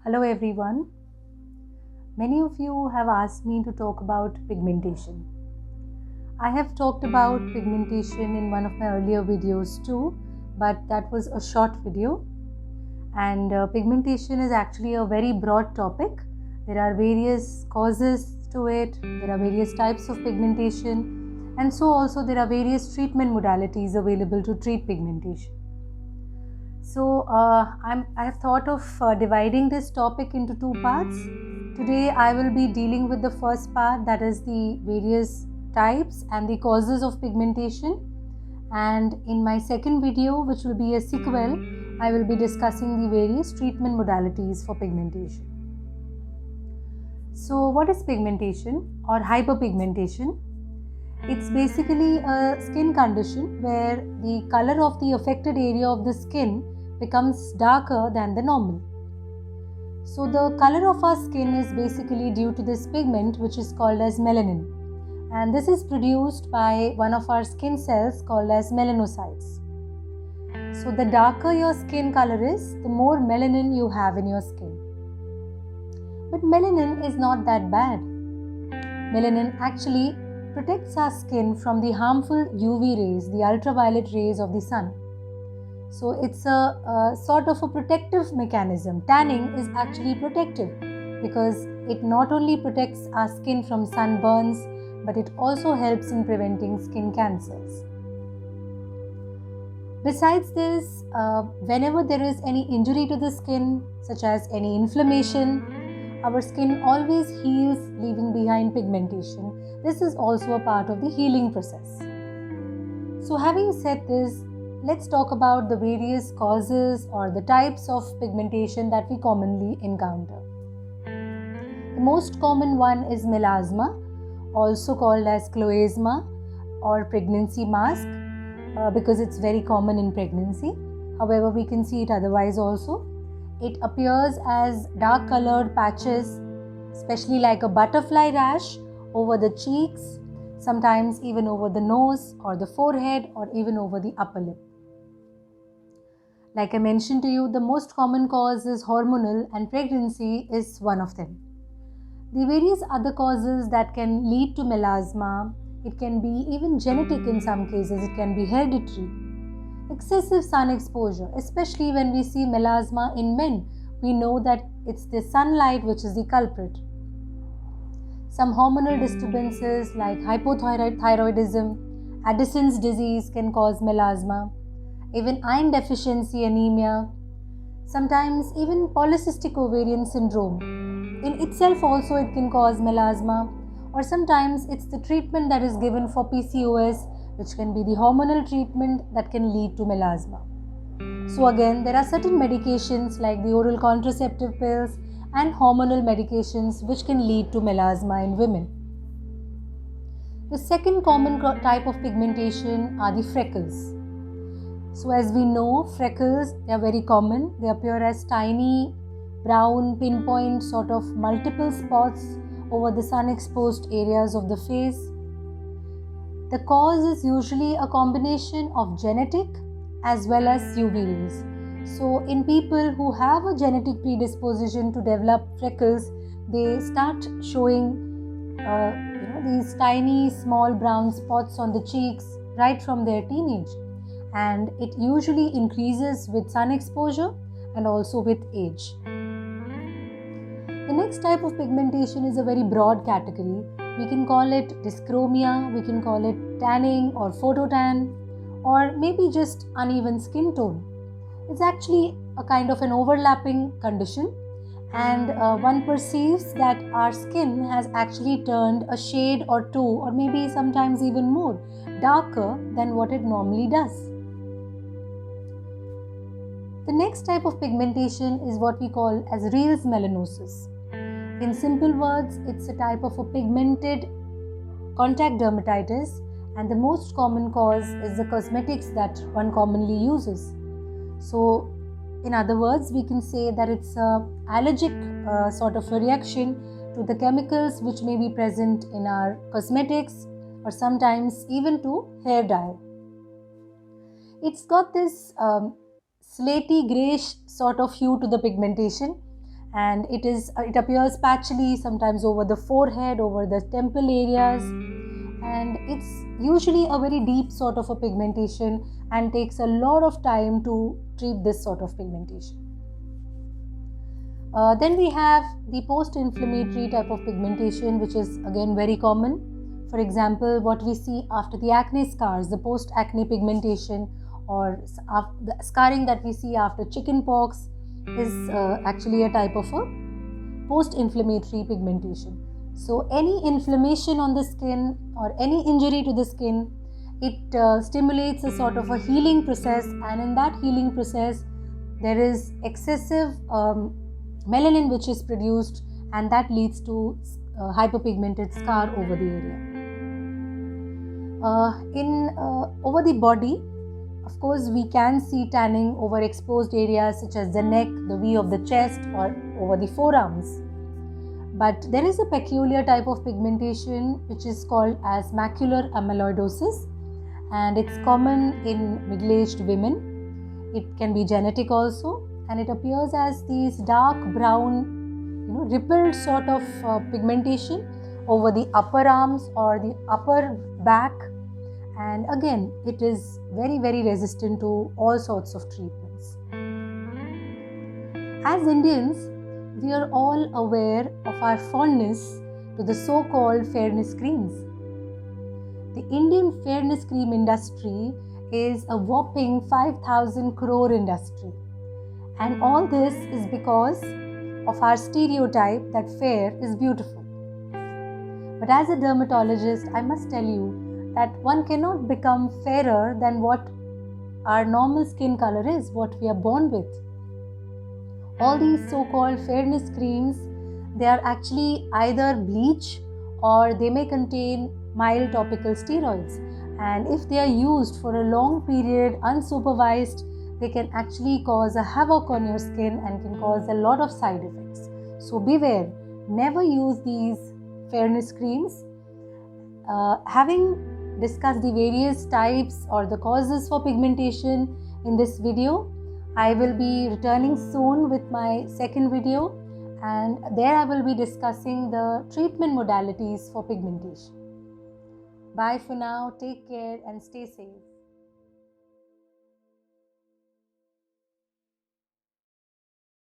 Hello everyone. Many of you have asked me to talk about pigmentation. I have talked about pigmentation in one of my earlier videos too, but that was a short video. And pigmentation is actually a very broad topic. There are various causes to it, there are various types of pigmentation, and so also there are various treatment modalities available to treat pigmentation. So I have thought of dividing this topic into two parts. Today I will be dealing with the first part, that is the various types and the causes of pigmentation, and in my second video, which will be a sequel, I will be discussing the various treatment modalities for pigmentation. So what is pigmentation or hyperpigmentation? It's basically a skin condition where the color of the affected area of the skin becomes darker than the normal. So the color of our skin is basically due to this pigment which is called as melanin, and this is produced by one of our skin cells called as melanocytes. So the darker your skin color is, the more melanin you have in your skin. But melanin is not that bad. Melanin actually protects our skin from the harmful UV rays, the ultraviolet rays of the sun. So it's a sort of a protective mechanism. Tanning is actually protective because it not only protects our skin from sunburns, but it also helps in preventing skin cancers. Besides this, whenever there is any injury to the skin, such as any inflammation, our skin always heals, leaving behind pigmentation. This is also a part of the healing process. So having said this, let's talk about the various causes or the types of pigmentation that we commonly encounter. The most common one is melasma, also called as chloasma or pregnancy mask, because it's very common in pregnancy. However, we can see it otherwise also. It appears as dark colored patches, especially like a butterfly rash over the cheeks, sometimes even over the nose or the forehead or even over the upper lip. Like I mentioned to you, the most common cause is hormonal, and pregnancy is one of them. The various other causes that can lead to melasma, it can be even genetic in some cases, it can be hereditary. Excessive sun exposure, especially when we see melasma in men, we know that it's the sunlight which is the culprit. Some hormonal disturbances like hypothyroidism, Addison's disease can cause melasma, even iron deficiency anemia, sometimes even polycystic ovarian syndrome. In itself also it can cause melasma, or sometimes it's the treatment that is given for PCOS, which can be the hormonal treatment that can lead to melasma. So again, there are certain medications like the oral contraceptive pills and hormonal medications which can lead to melasma in women. The second common type of pigmentation are the freckles. So as we know, freckles, they are very common. They appear as tiny brown pinpoint sort of multiple spots over the sun exposed areas of the face. The cause is usually a combination of genetic as well as UV rays. So in people who have a genetic predisposition to develop freckles, they start showing these tiny small brown spots on the cheeks right from their teenage, and it usually increases with sun exposure and also with age. The next type of pigmentation is a very broad category. We can call it dyschromia, we can call it tanning or phototan, or maybe just uneven skin tone. It's actually a kind of an overlapping condition, and one perceives that our skin has actually turned a shade or two, or maybe sometimes even more, darker than what it normally does. The next type of pigmentation is what we call as Reals melanosis. In simple words, it's a type of a pigmented contact dermatitis, and the most common cause is the cosmetics that one commonly uses. So in other words, we can say that it's an allergic sort of a reaction to the chemicals which may be present in our cosmetics, or sometimes even to hair dye. It's got this slaty greyish sort of hue to the pigmentation, and it appears patchily, sometimes over the forehead, over the temple areas, and it's usually a very deep sort of a pigmentation and takes a lot of time to treat this sort of pigmentation. Then we have the post-inflammatory type of pigmentation, which is again very common. For example, what we see after the acne scars, the post-acne pigmentation, or the scarring that we see after chickenpox is actually a type of a post-inflammatory pigmentation. So any inflammation on the skin or any injury to the skin, it stimulates a sort of a healing process, and in that healing process there is excessive melanin which is produced, and that leads to hyperpigmented scar over the area. Over the body, of course, we can see tanning over exposed areas such as the neck, the V of the chest, or over the forearms. But there is a peculiar type of pigmentation which is called as macular amyloidosis, and it's common in middle-aged women. It can be genetic also, and it appears as these dark brown, rippled sort of pigmentation over the upper arms or the upper back, and again it is very, very resistant to all sorts of treatments. As Indians, we are all aware of our fondness to the so-called fairness creams. The Indian fairness cream industry is a whopping 5,000 crore industry. And all this is because of our stereotype that fair is beautiful. But as a dermatologist, I must tell you that one cannot become fairer than what our normal skin color is, what we are born with. All these so-called fairness creams, they are actually either bleach or they may contain mild topical steroids. And if they are used for a long period unsupervised, they can actually cause a havoc on your skin and can cause a lot of side effects. So beware, never use these fairness creams. Having discussed the various types or the causes for pigmentation in this video, I will be returning soon with my second video, and there I will be discussing the treatment modalities for pigmentation. Bye for now, take care and stay safe.